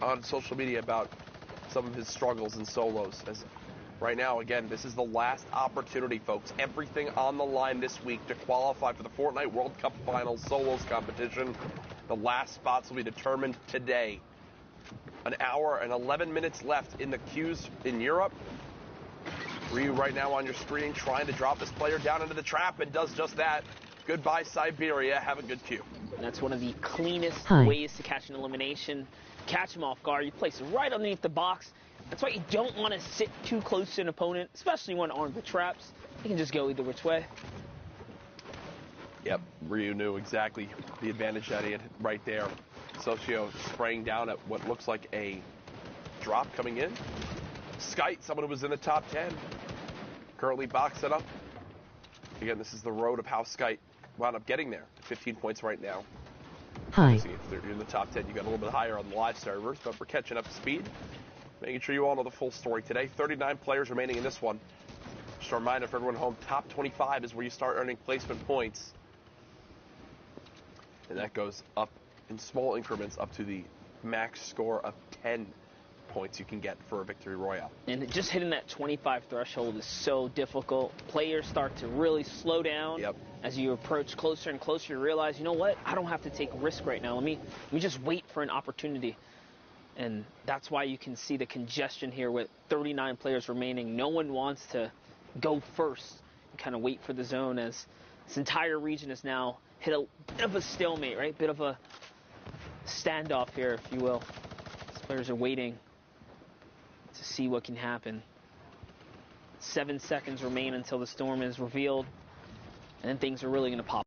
on social media about some of his struggles and solos. As right now, again, this is the last opportunity, folks. Everything on the line this week to qualify for the Fortnite World Cup Finals solos competition. The last spots will be determined today. An hour and 11 minutes left in the queues in Europe. Ryu right now on your screen trying to drop this player down into the trap and does just that. Goodbye, Siberia. Have a good queue. That's one of the cleanest ways to catch an elimination. Catch him off guard. You place it right underneath the box. That's why you don't want to sit too close to an opponent, especially when armed with traps. You can just go either which way. Yep, Ryu knew exactly the advantage that he had right there. Socio spraying down at what looks like a drop coming in. Skite, someone who was in the top 10. Currently box set up. Again, this is the road of how Skite wound up getting there. 15 points right now. See, if you're in the top 10, you got a little bit higher on the live servers, but we're catching up to speed. Making sure you all know the full story today. 39 players remaining in this one. Just a reminder for everyone at home, top 25 is where you start earning placement points. And that goes up in small increments up to the max score of 10 points you can get for a victory royale. And just hitting that 25 threshold is so difficult. Players start to really slow down. Yep. As you approach closer and closer, you realize, you know what? I don't have to take risk right now. Let me just wait for an opportunity. And that's why you can see the congestion here with 39 players remaining. No one wants to go first and kind of wait for the zone, as this entire region has now hit a bit of a stalemate, right? Bit of a standoff here, if you will. These players are waiting to see what can happen. 7 seconds remain until the storm is revealed, and then things are really going to pop.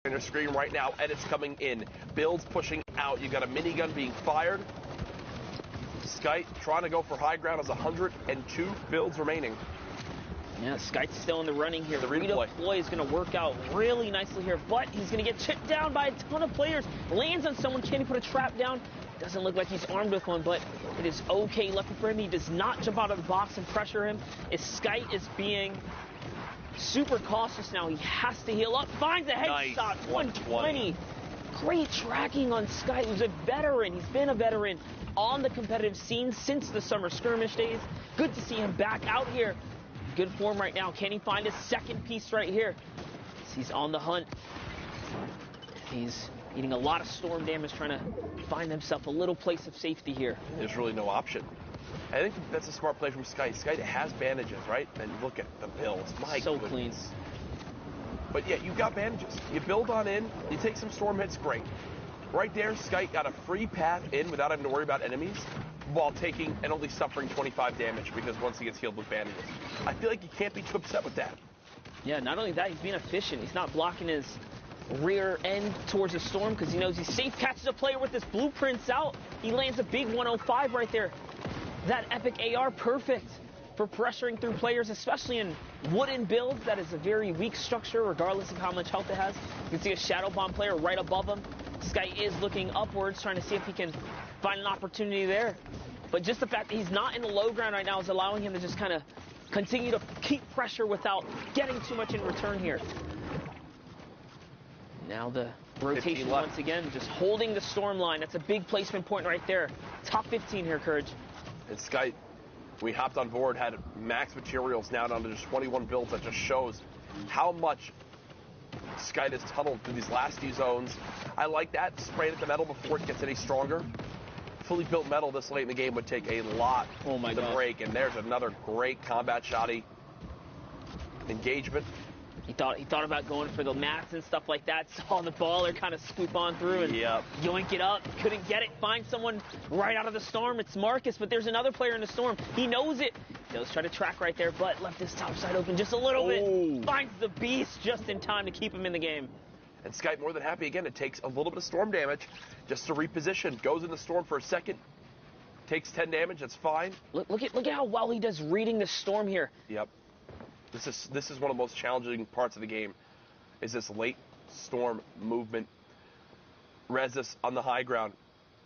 On your screen right now, and it's coming in. Builds pushing out. You got a minigun being fired. Skite trying to go for high ground as 102 builds remaining. Yeah, Skite's still in the running here. The redeploy is going to work out really nicely here, but he's going to get chipped down by a ton of players. Lands on someone. Can he put a trap down? Doesn't look like he's armed with one, but it is okay. Lucky for him, he does not jump out of the box and pressure him. As Skite is being super cautious now. He has to heal up. Finds a headshot. Nice. 120. Great tracking on Skite, who's a veteran. He's been a veteran on the competitive scene since the summer skirmish days. Good to see him back out here. Good form right now. Can he find a second piece right here? He's on the hunt. He's eating a lot of storm damage, trying to find himself a little place of safety here. There's really no option. I think that's a smart play from Skite. Skite has bandages, right? And look at the builds. My so goodness. Clean. But yeah, you've got bandages. You build on in, you take some storm hits, great. Right there, Skite got a free path in without having to worry about enemies, while taking and only suffering 25 damage, because once he gets healed with bandages. I feel like you can't be too upset with that. Yeah, not only that, he's being efficient. He's not blocking his rear end towards the storm because he knows he's safe. Catches a player with his blueprints out. He lands a big 105 right there. That epic AR, perfect for pressuring through players, especially in wooden builds. That is a very weak structure, regardless of how much health it has. You can see a Shadow Bomb player right above him. Skite is looking upwards, trying to see if he can find an opportunity there. But just the fact that he's not in the low ground right now is allowing him to just kind of continue to keep pressure without getting too much in return here. Now the rotation once again, just holding the storm line. That's a big placement point right there. Top 15 here, Courage. And Skite, we hopped on board, had max materials now down to just 21 builds. That just shows how much Skite has tunneled through these last few zones. I like that. Spraying at the metal before it gets any stronger. Fully built metal this late in the game would take a lot to break. And there's another great combat shoddy engagement. He thought about going for the mats and stuff like that. Saw the baller kind of swoop on through and yoink it up. Couldn't get it. Find someone right out of the storm. It's Marcus, but there's another player in the storm. He knows it. He does try to track right there, but left his top side open just a little bit. Finds the beast just in time to keep him in the game. And Skite more than happy again. It takes a little bit of storm damage just to reposition. Goes in the storm for a second. Takes 10 damage. That's fine. Look at how well he does reading the storm here. Yep. This is one of the most challenging parts of the game, is this late storm movement. Rezus on the high ground.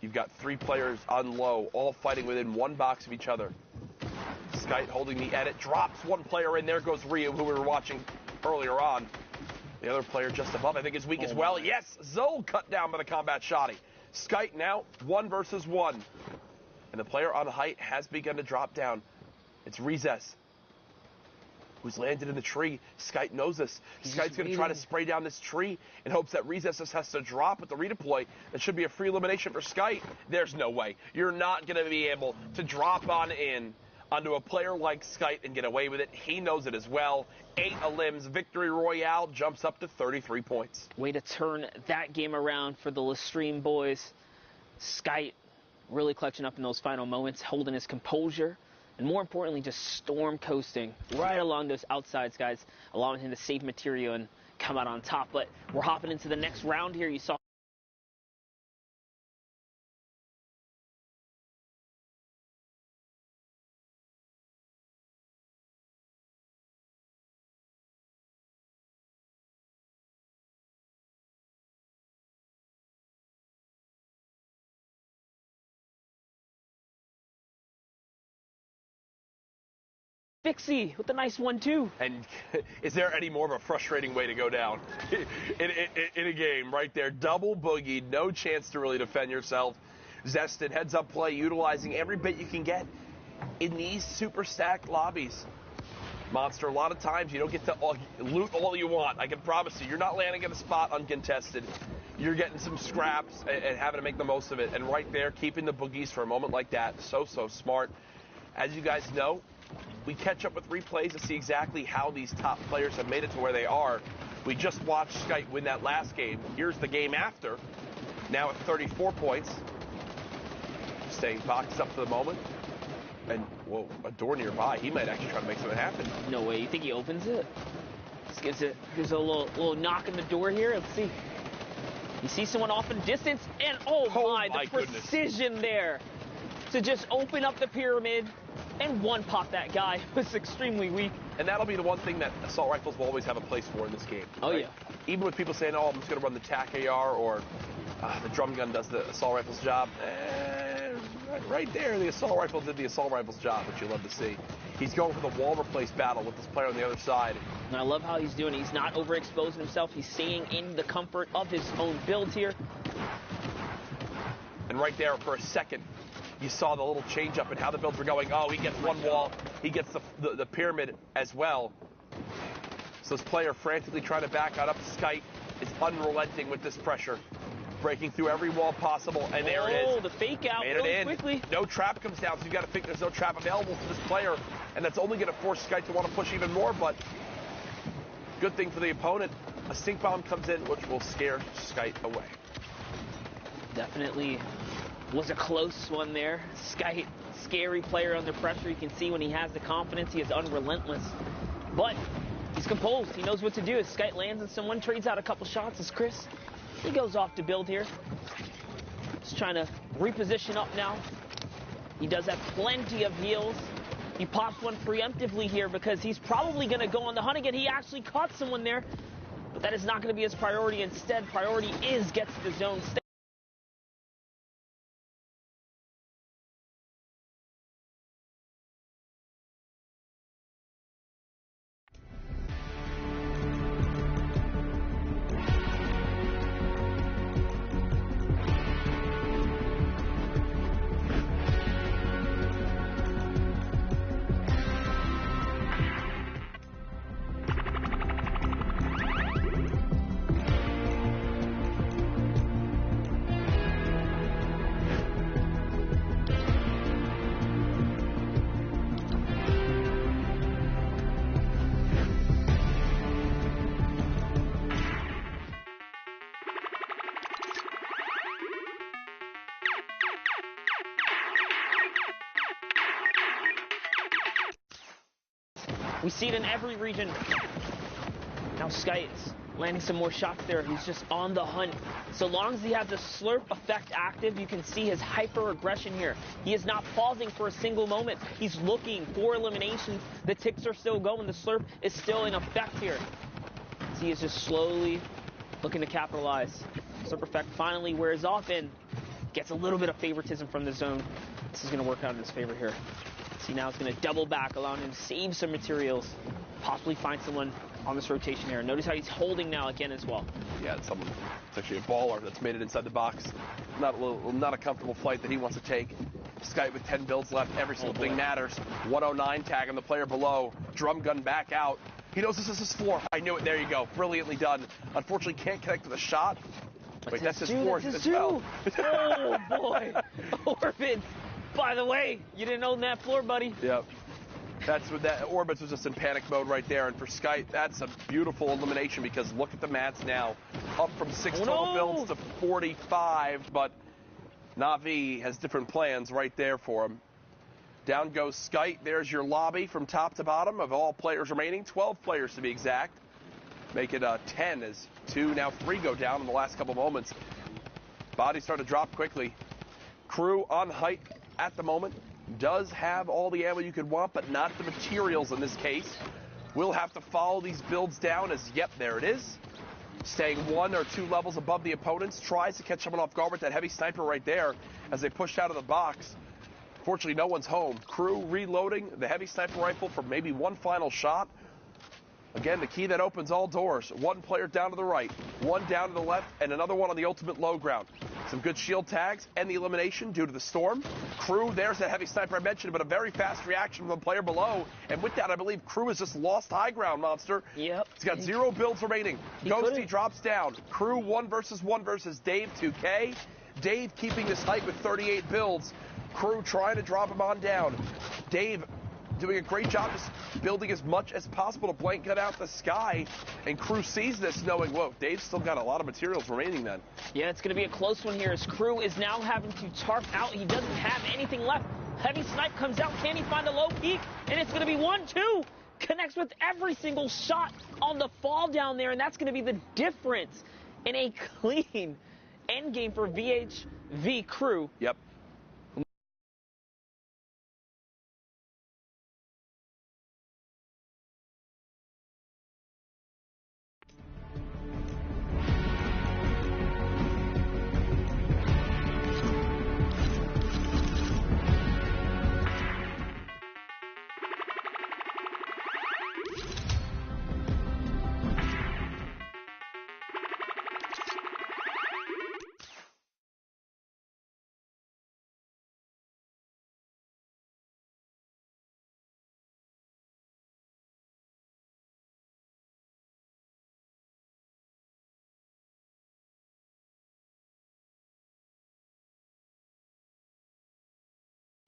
You've got 3 players on low, all fighting within 1 box of each other. Skite holding the edit, drops 1 player in. There goes Ryu, who we were watching earlier on. The other player just above, I think, is weak as well. Yes, Zol cut down by the combat shoddy. Skite now 1 versus 1. And the player on height has begun to drop down. It's Rezes, who's landed in the tree. Skite knows this. Skite's going to try to spray down this tree in hopes that Rezes just has to drop with the redeploy. That should be a free elimination for Skite. There's no way. You're not going to be able to drop on in onto a player like Skite and get away with it. He knows it as well. 8 elims. Victory Royale jumps up to 33 points. Way to turn that game around for the Lestream boys. Skite really clutching up in those final moments, holding his composure, and more importantly, just storm coasting right along those outsides, guys, allowing him to save material and come out on top. But we're hopping into the next round here. You saw Fixie with a nice 1-2. And is there any more of a frustrating way to go down in a game right there? Double boogie, no chance to really defend yourself. Zestin, heads up play, utilizing every bit you can get in these super stacked lobbies. Monster, a lot of times you don't get to loot all you want. I can promise you, you're not landing in a spot uncontested. You're getting some scraps and having to make the most of it. And right there, keeping the boogies for a moment like that, so smart. As you guys know, we catch up with replays to see exactly how these top players have made it to where they are. We just watched Skite win that last game. Here's the game after. Now at 34 points. Staying boxed up for the moment. And, whoa, a door nearby. He might actually try to make something happen. No way. You think he opens it? Just gives a little knock on the door here. Let's see. You see someone off in distance, and oh my the precision there to just open up the pyramid and one pop that guy. Was extremely weak. And that'll be the one thing that assault rifles will always have a place for in this game. Oh, right? yeah. Even with people saying, oh, I'm just going to run the TAC AR or the drum gun does the assault rifle's job. Right there, the assault rifle did the assault rifle's job, which you love to see. He's going for the wall replace battle with this player on the other side. And I love how he's doing it. He's not overexposing himself. He's staying in the comfort of his own build here. And right there, for a second, you saw the little change up in how the builds were going. Oh, he gets one wall. He gets the pyramid as well. So this player frantically trying to back out up. Skite is unrelenting with this pressure. Breaking through every wall possible, and there it is. Oh, the fake out Made really it in. quickly. No trap comes down, so you've got to think there's no trap available for this player, and that's only going to force Skite to want to push even more, but good thing for the opponent. A stink bomb comes in, which will scare Skite away. Definitely was a close one there. Skite, scary player under pressure. You can see when he has the confidence, he is unrelentless. But he's composed. He knows what to do. As Skite lands and someone trades out a couple shots, as Chris, he goes off to build here. Just trying to reposition up now. He does have plenty of heals. He pops one preemptively here because he's probably going to go on the hunt again. He actually caught someone there, but that is not going to be his priority. Instead, priority is get to the zone. We see it in every region. Now Skite's landing some more shots there. He's just on the hunt. So long as he has the slurp effect active, you can see his hyper aggression here. He is not pausing for a single moment. He's looking for eliminations. The ticks are still going. The slurp is still in effect here. So he is just slowly looking to capitalize. Slurp effect finally wears off, and gets a little bit of favoritism from the zone. This is going to work out in his favor here. See, now it's going to double back, allowing him to save some materials, possibly find someone on this rotation here. Notice how he's holding now again as well. Yeah, it's actually a baller that's made it inside the box. Not a comfortable flight that he wants to take. Skite with 10 builds left. Every single thing matters. 109 tag on the player below. Drum gun back out. He knows this is his floor. I knew it. There you go. Brilliantly done. Unfortunately, can't connect with a shot. Wait, that's his fourth as well. Oh, boy. Orbit. By the way, you didn't own that floor, buddy. Yep. That's what that Orbits was just in panic mode right there. And for Skite, that's a beautiful elimination because look at the mats now. Up from 6 total builds to 45. But Na'Vi has different plans right there for him. Down goes Skite. There's your lobby from top to bottom of all players remaining. 12 players to be exact. Make it 10 as 2, now 3 go down in the last couple moments. Bodies start to drop quickly. Crew on height at the moment. Does have all the ammo you could want, but not the materials in this case. Will have to follow these builds down as, yep, there it is. Staying 1 or 2 levels above the opponents. Tries to catch someone off guard with that heavy sniper right there as they push out of the box. Fortunately, no one's home. Crew reloading the heavy sniper rifle for maybe one final shot. Again, the key that opens all doors. 1 player down to the right, 1 down to the left, and another one on the ultimate low ground. Some good shield tags and the elimination due to the storm. Crew, there's that heavy sniper I mentioned, but a very fast reaction from the player below. And with that, I believe Crew has just lost high ground, Monster. Yep. He's got 0 builds remaining. Ghosty drops down. Crew 1 versus 1 versus Dave 2K. Dave keeping this height with 38 builds. Crew trying to drop him on down. Dave doing a great job just building as much as possible to blank cut out the sky. And Crew sees this knowing, whoa, Dave's still got a lot of materials remaining then. Yeah, it's going to be a close one here as Crew is now having to tarp out. He doesn't have anything left. Heavy snipe comes out. Can he find a low peak? And it's going to be 1-2. Connects with every single shot on the fall down there. And that's going to be the difference in a clean end game for VHV Crew. Yep.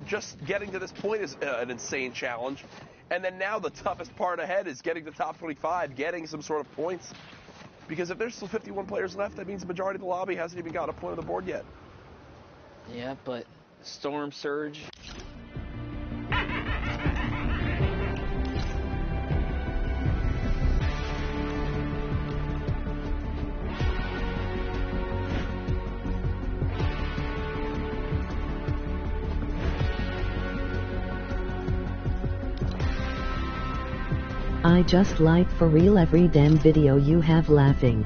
Just getting to this point is an insane challenge. And then now the toughest part ahead is getting to top 25, getting some sort of points. Because if there's still 51 players left, that means the majority of the lobby hasn't even got a point on the board yet. Yeah, but Storm Surge. I just like for real every damn video you have laughing.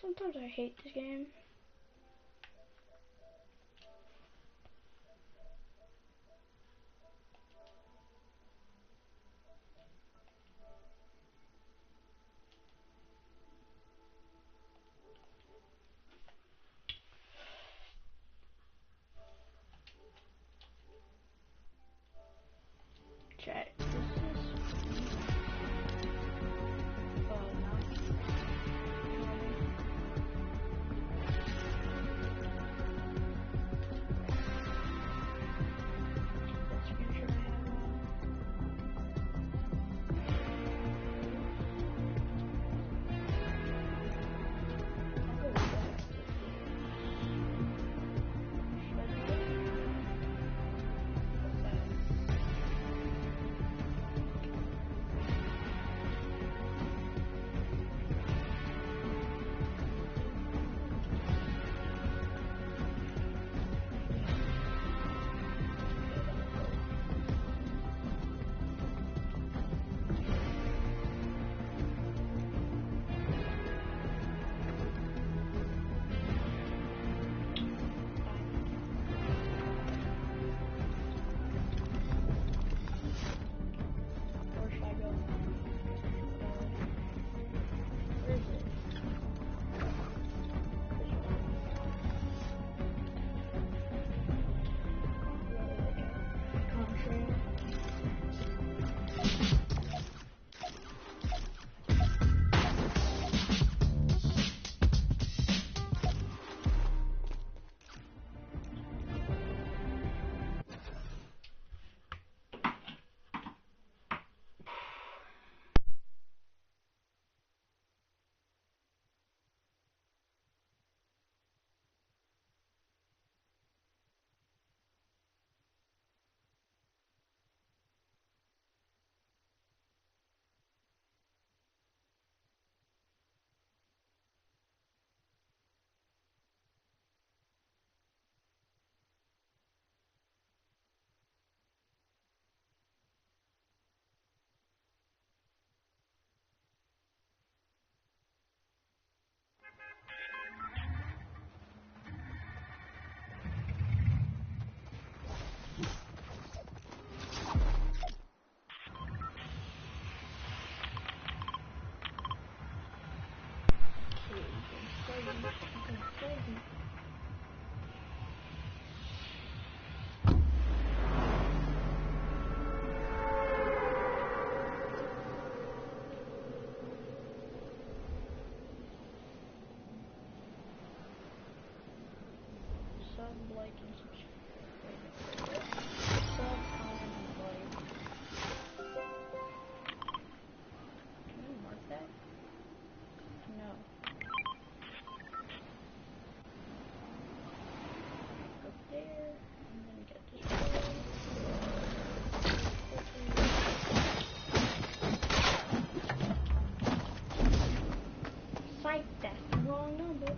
Sometimes I hate this game. Chat. Crazy. Sub, like, and subscribe. Sub, comment, and like. Can we mark that? No. Go there, and then get this way. Psych, that's the wrong number.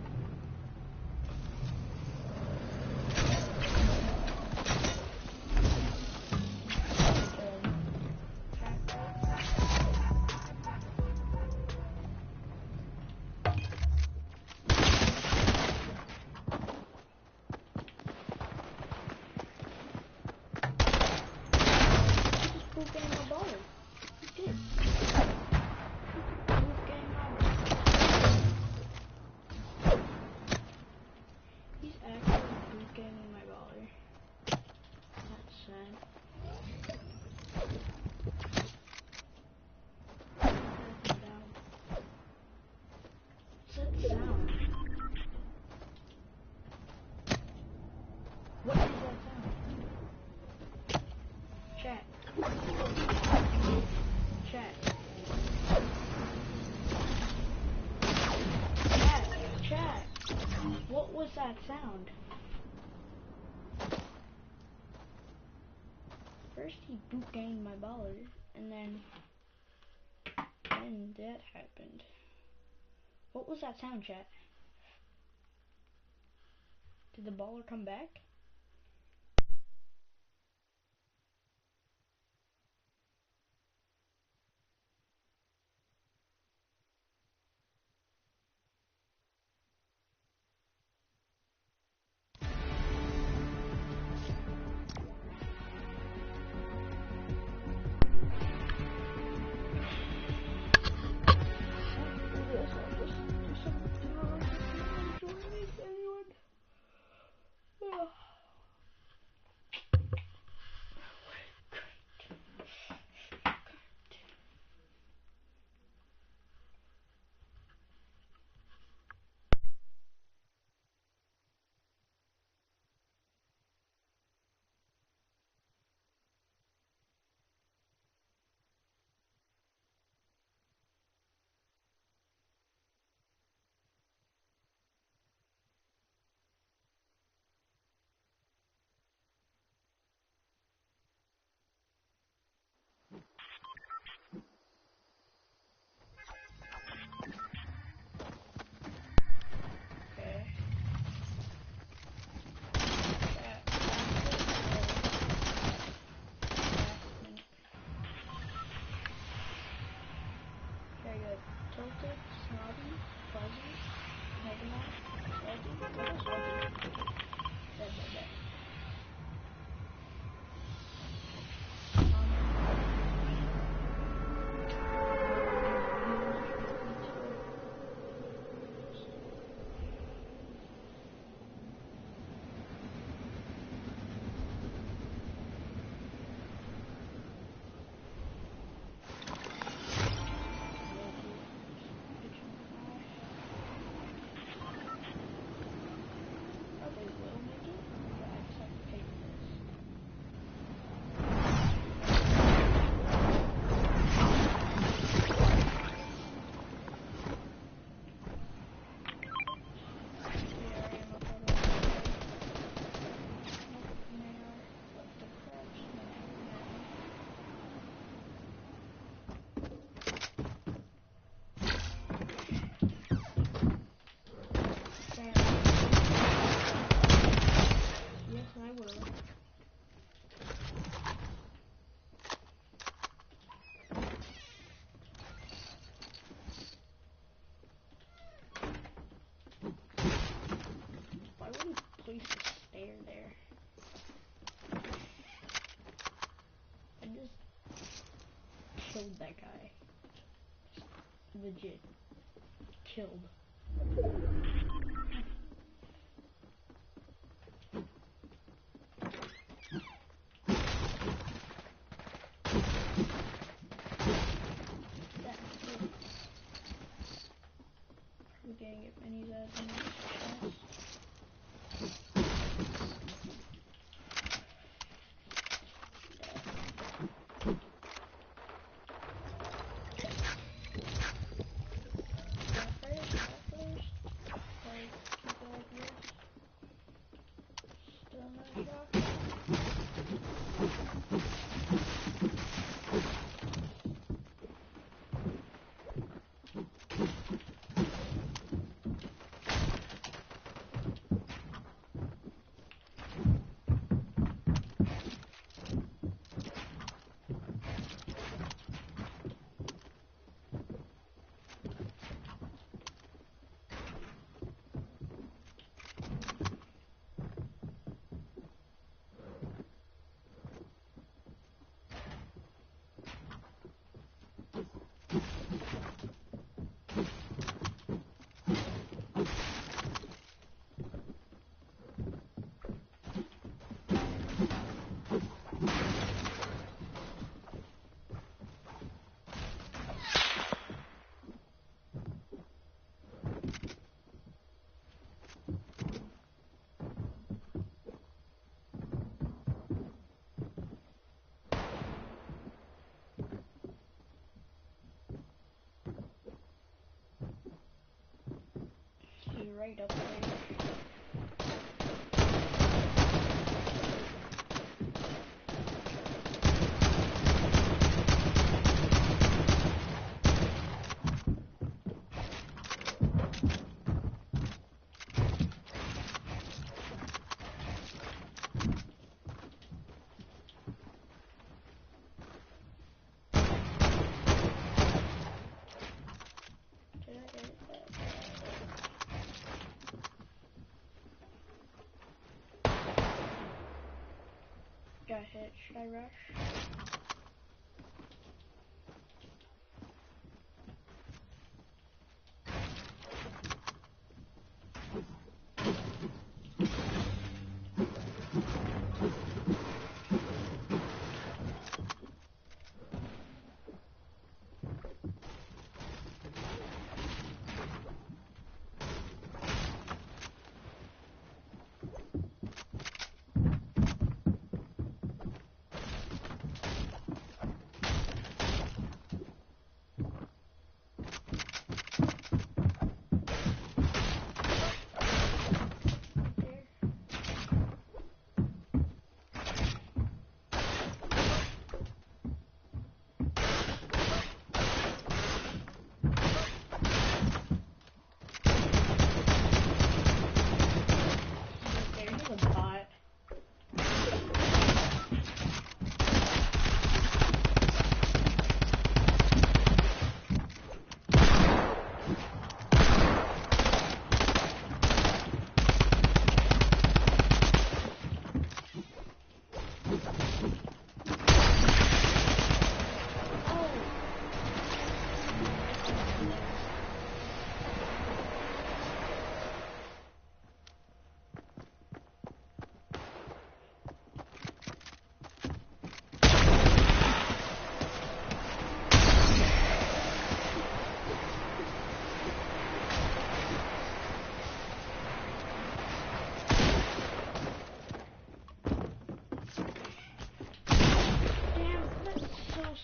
What was that sound? First he boot gained my baller, and then that happened. What was that sound, chat? Did the baller come back? Tilted, snobby, fuzzy, megamon, salty, what is salty? Bet. Killed that guy. Legit. Killed. We're getting it minis as in this. Right up there. Got hit. Should I rush?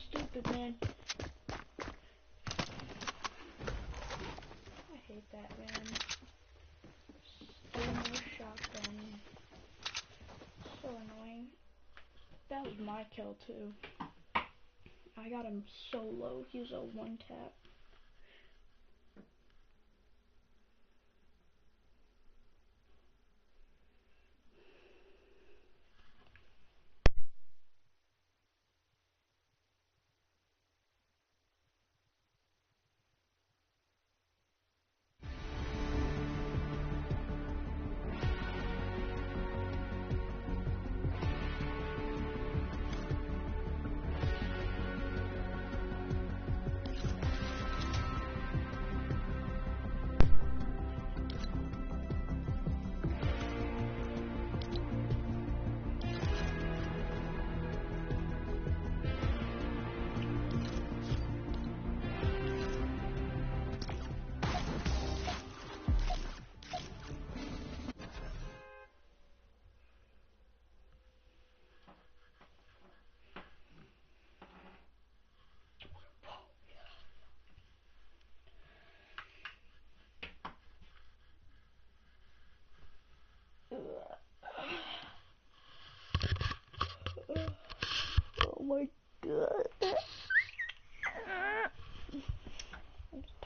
Stupid, man. I hate that, man. Still no shotgun. So annoying. That was my kill, too. I got him so low. He was a one tap.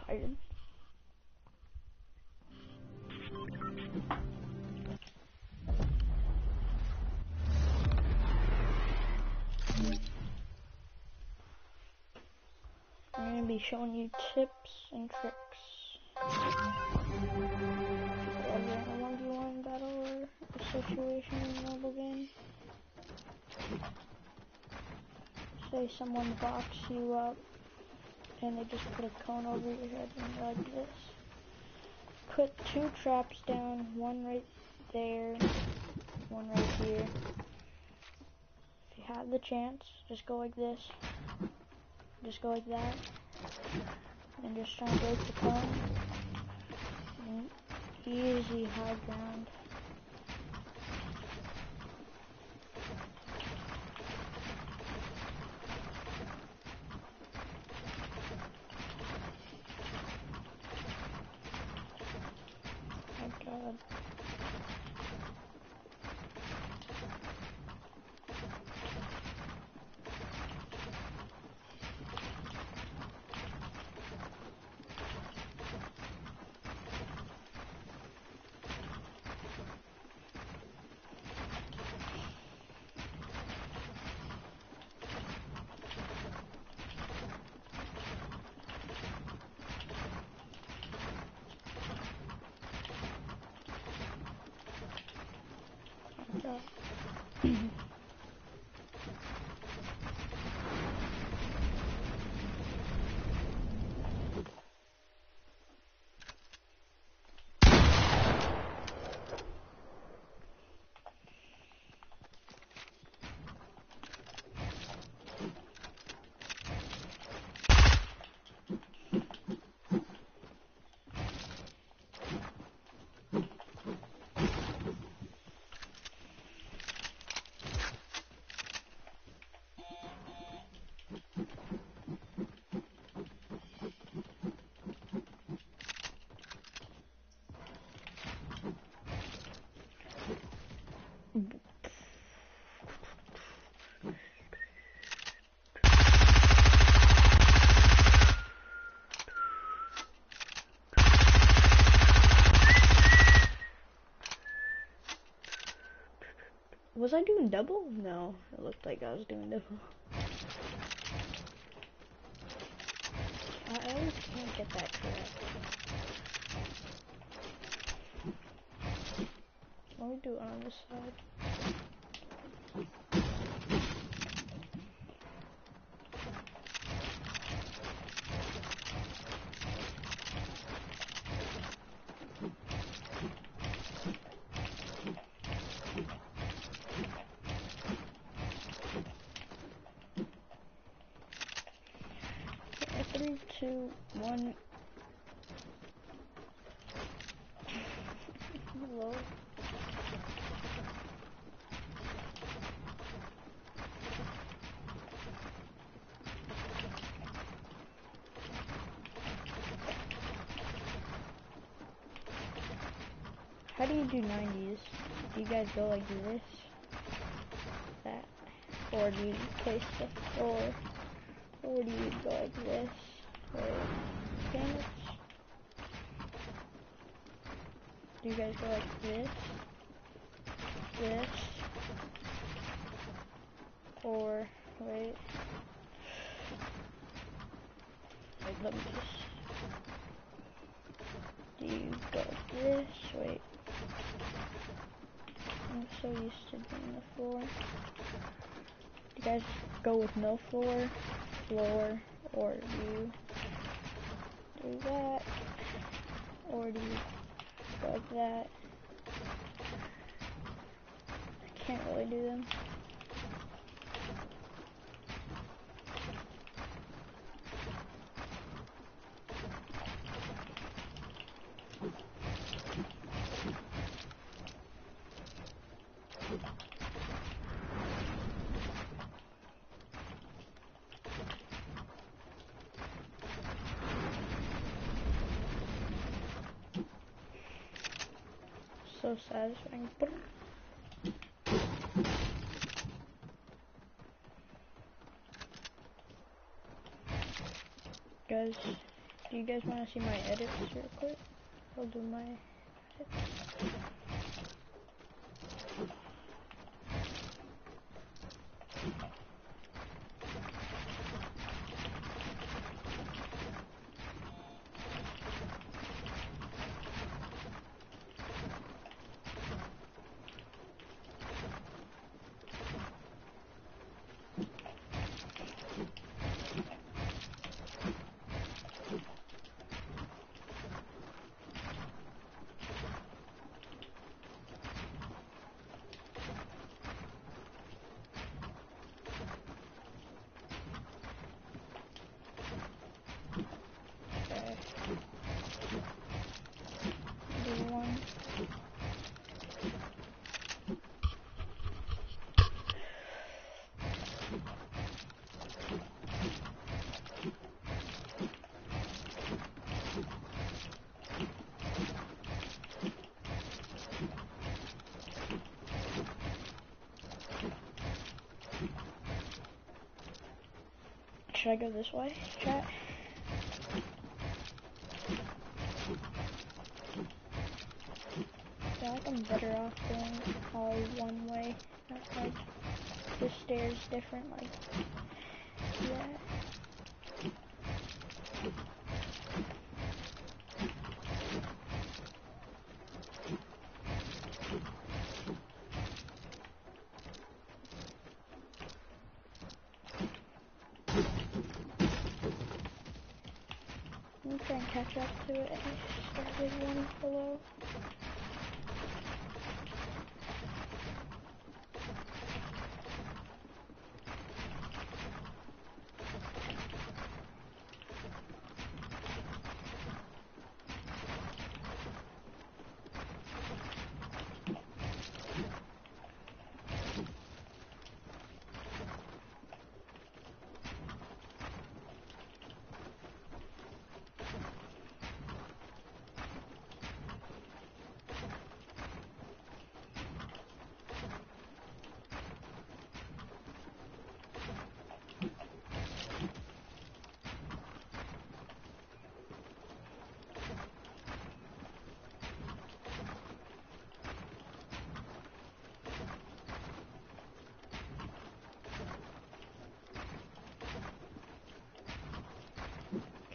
excited. I'm going to be showing you tips and tricks. Whether in a 1v1 battle or a situation in a mobile game. Say someone box you up and they just put a cone over your head and you're like this. Put 2 traps down, one right there, one right here. If you have the chance, just go like this. Just go like that. And just try and break the cone. And easy high ground. God. Was I doing double? No, it looked like I was doing double. I always can't get that correct. Let me do it on this side. Okay, 3, 2, 1. Hello. How do you do 90s? Do you guys go like this? That? Or do you place the floor? Or do you go like this? Or damage? Do you guys go like this? This? Or, wait. Wait, let me just... Do you go like this? Wait. I'm so used to doing the floor. Do you guys go with no floor, or do you do that, or do you go like that? I can't really do them. So satisfying. Guys, Do you guys want to see my edits real quick? I'll do my edits. Should I go this way, chat? I feel like I'm better off going all one way, not like the stairs different like that. I'm trying to catch up to it. I started one below.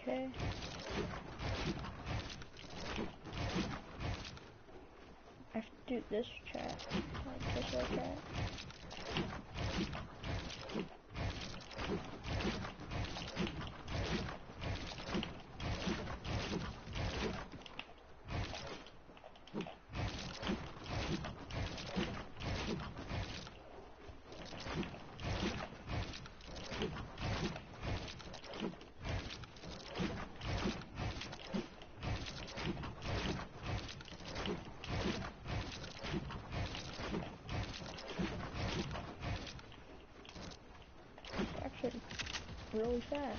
Okay. I have to do this chat. Like this way chat. Really fast.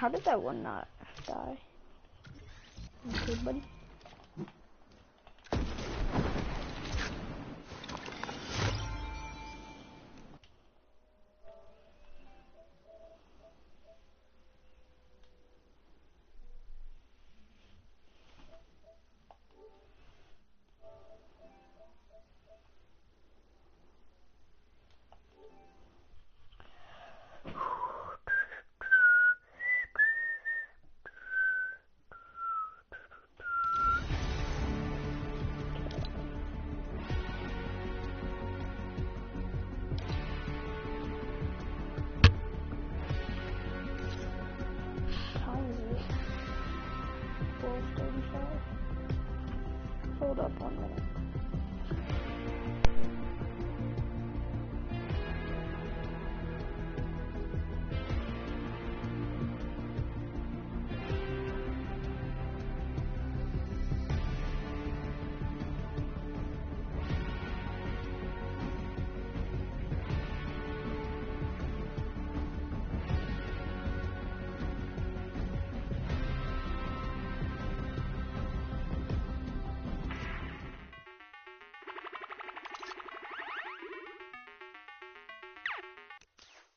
How did that one not die? Okay, buddy. Hold up 1 minute.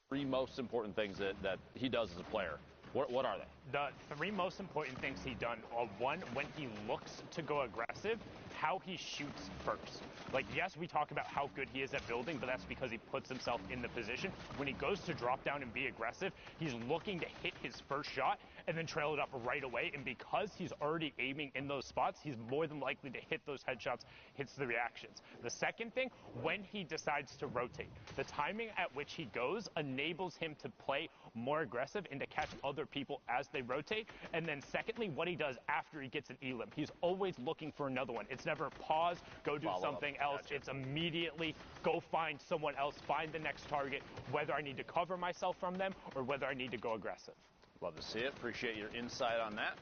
Three most important things that he does as a player. What are they? The three most important things he done are, one, when he looks to go aggressive, how he shoots first. Like, yes, we talk about how good he is at building, but that's because he puts himself in the position. When he goes to drop down and be aggressive, he's looking to hit his first shot and then trail it up right away. And because he's already aiming in those spots, he's more than likely to hit those headshots, hits the reactions. The second thing, when he decides to rotate, the timing at which he goes enables him to play more aggressive and to catch other people as they rotate. And then secondly, what he does after he gets an elim. He's always looking for another one. It's never pause, go do something else. Gotcha. It's immediately go find someone else, find the next target, whether I need to cover myself from them or whether I need to go aggressive. Love to see it. Appreciate your insight on that.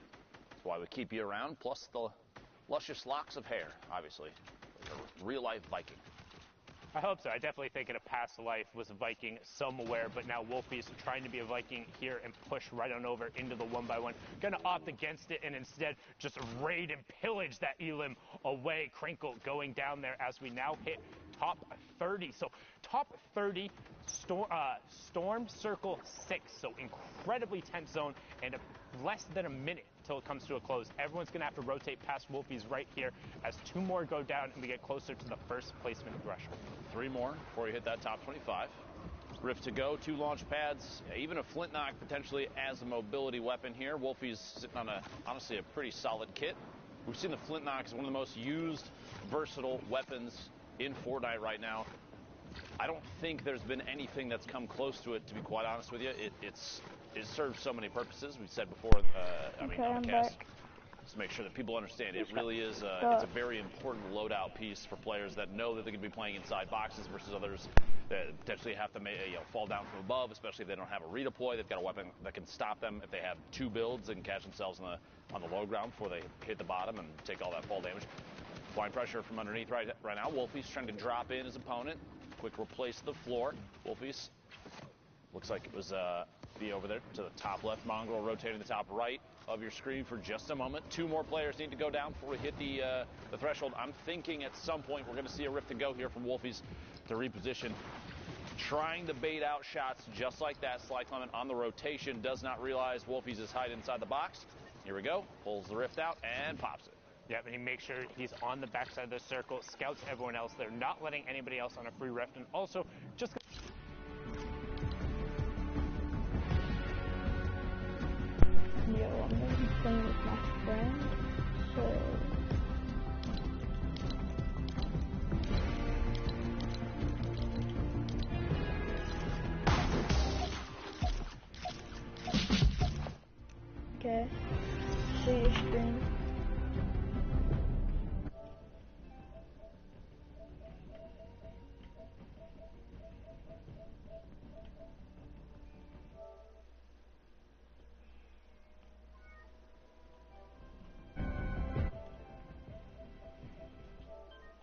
That's why we keep you around, plus the luscious locks of hair, obviously. A real-life Viking. I hope so. I definitely think in a past life was a Viking somewhere, but now Wolfie's trying to be a Viking here and push right on over into the 1x1. Gonna opt against it and instead just raid and pillage that elim away. Crinkle going down there as we now hit top 30. So top 30, Storm Circle 6. So incredibly tense zone and less than a minute till it comes to a close. Everyone's going to have to rotate past Wolfie's right here as two more go down and we get closer to the first placement threshold. Three more before you hit that top 25. Rift to go, 2 launch pads, even a Flintlock potentially as a mobility weapon here. Wolfie's sitting on honestly a pretty solid kit. We've seen the Flintlock as one of the most used, versatile weapons in Fortnite right now. I don't think there's been anything that's come close to it, to be quite honest with you. It serves so many purposes. We've said before, on the cast, just to make sure that people understand, it really is it's a very important loadout piece for players that know that they're going to be playing inside boxes versus others that potentially have to fall down from above, especially if they don't have a redeploy. They've got a weapon that can stop them if they have 2 builds and catch themselves on the low ground before they hit the bottom and take all that fall damage. Applying pressure from underneath right now. Wolfie's trying to drop in his opponent. Quick replace the floor. Wolfie's looks like it was be over there to the top left. Mongrel rotating the top right of your screen for just a moment. 2 more players need to go down before we hit the threshold. I'm thinking at some point we're going to see a Rift to go here from Wolfie's to reposition. Trying to bait out shots just like that. Sly Clement on the rotation. Does not realize Wolfie's is hiding inside the box. Here we go. Pulls the Rift out and pops it. Yep, and he makes sure he's on the backside of the circle, scouts everyone else. They're not letting anybody else on a free Rift, and also just... Yo, I'm going to be playing with my friend, so...